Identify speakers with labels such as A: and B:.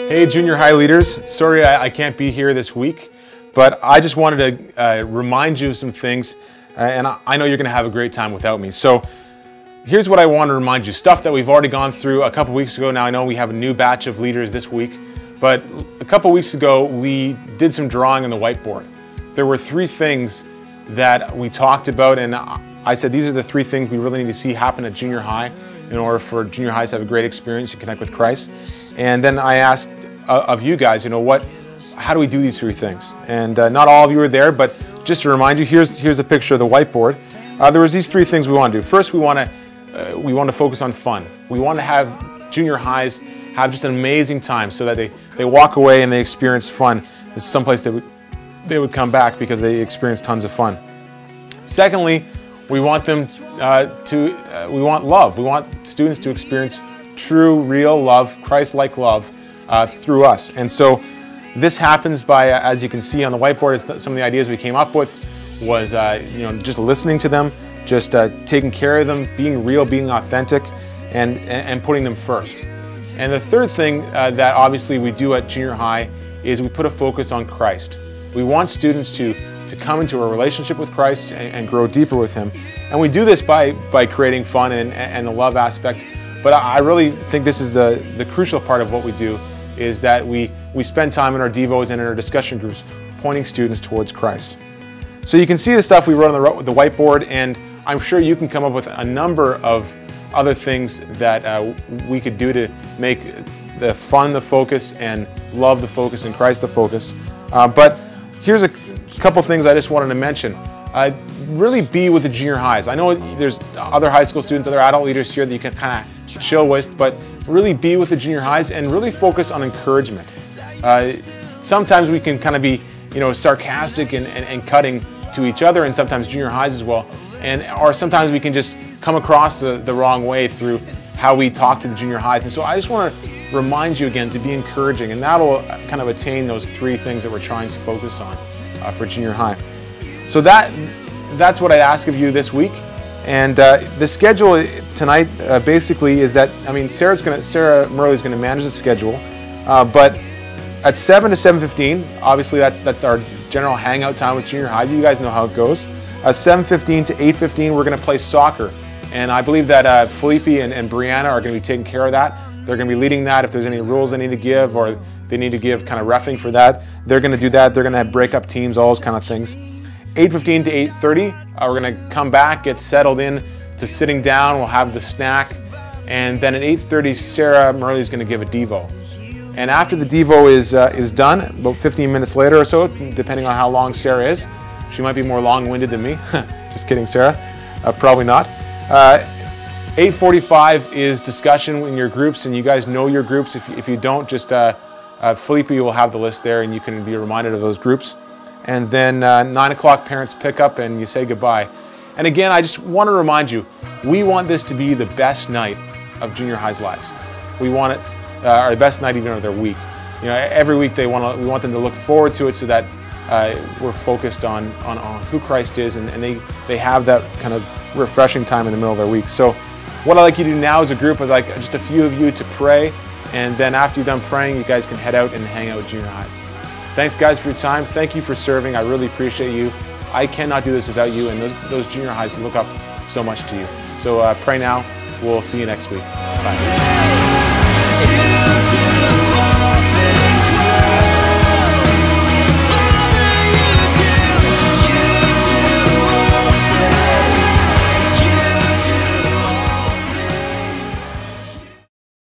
A: Hey junior high leaders, sorry I can't be here this week, but I just wanted to remind you of some things, and I know you're going to have a great time without me. So here's what I want to remind you, stuff that we've already gone through a couple weeks ago. Now I know we have a new batch of leaders this week, but a couple weeks ago we did some drawing on the whiteboard. There were 3 things that we talked about, and I said these are the 3 things we really need to see happen at junior high in order for junior highs to have a great experience and connect with Christ. And then I asked of you guys, how do we do these 3 things? And not all of you were there, but just to remind you, here's the picture of the whiteboard. There was these 3 things we want to do. First, we want to focus on fun. We want to have junior highs have just an amazing time, so that they walk away and they experience fun. It's someplace they would come back because they experience tons of fun. Secondly, we want them we want love. We want students to experience true, real love, Christ-like love through us. And so this happens by, as you can see on the whiteboard, some of the ideas we came up with was just listening to them, just taking care of them, being real, being authentic, and putting them first. And the third thing that obviously we do at junior high is we put a focus on Christ. We want students to come into a relationship with Christ and grow deeper with Him. And we do this by creating fun and the love aspect. But I really think this is the crucial part of what we do, is that we spend time in our devos and in our discussion groups pointing students towards Christ. So you can see the stuff we wrote on the whiteboard, and I'm sure you can come up with a number of other things that we could do to make the fun the focus and love the focus and Christ the focus. But here's a couple things I just wanted to mention. Really be with the junior highs. I know there's other high school students, other adult leaders here that you can kind of chill with, but really be with the junior highs and really focus on encouragement. Sometimes we can kind of be sarcastic and cutting to each other, and sometimes junior highs as well, or sometimes we can just come across the wrong way through how we talk to the junior highs. And so I just want to remind you again to be encouraging, and that'll kind of attain those 3 things that we're trying to focus on for junior high. So that's what I'd ask of you this week. And the schedule tonight basically is that, Sarah Murley's going to manage the schedule, but at 7 to 7:15, obviously that's our general hangout time with junior highs. You guys know how it goes. 7:15 to 8:15, we're going to play soccer. And I believe that Felipe and Brianna are going to be taking care of that. They're going to be leading that. If there's any rules they need to give, or they need to give kind of reffing for that, they're going to do that. They're going to have break-up teams, all those kind of things. 8:15 to 8:30, we're going to come back, get settled in to sitting down. We'll have the snack. And then at 8:30, Sarah Murley is going to give a devo. And after the devo is done, about 15 minutes later or so, depending on how long Sarah is, she might be more long-winded than me. Just kidding, Sarah. Probably not. 8:45 is discussion in your groups, and you guys know your groups. If you don't, just Felipe will have the list there, and you can be reminded of those groups. And then 9 o'clock, parents pick up, and you say goodbye. And again, I just want to remind you, we want this to be the best night of junior high's lives. We want it, our best night even of their week. Every week we want them to look forward to it, so that we're focused on who Christ is, and they have that kind of refreshing time in the middle of their week. So what I'd like you to do now as a group is like just a few of you to pray, and then after you're done praying, you guys can head out and hang out with junior highs. Thanks guys for your time. Thank you for serving. I really appreciate you. I cannot do this without you, and those junior highs look up so much to you. So pray now. We'll see you next week. Bye.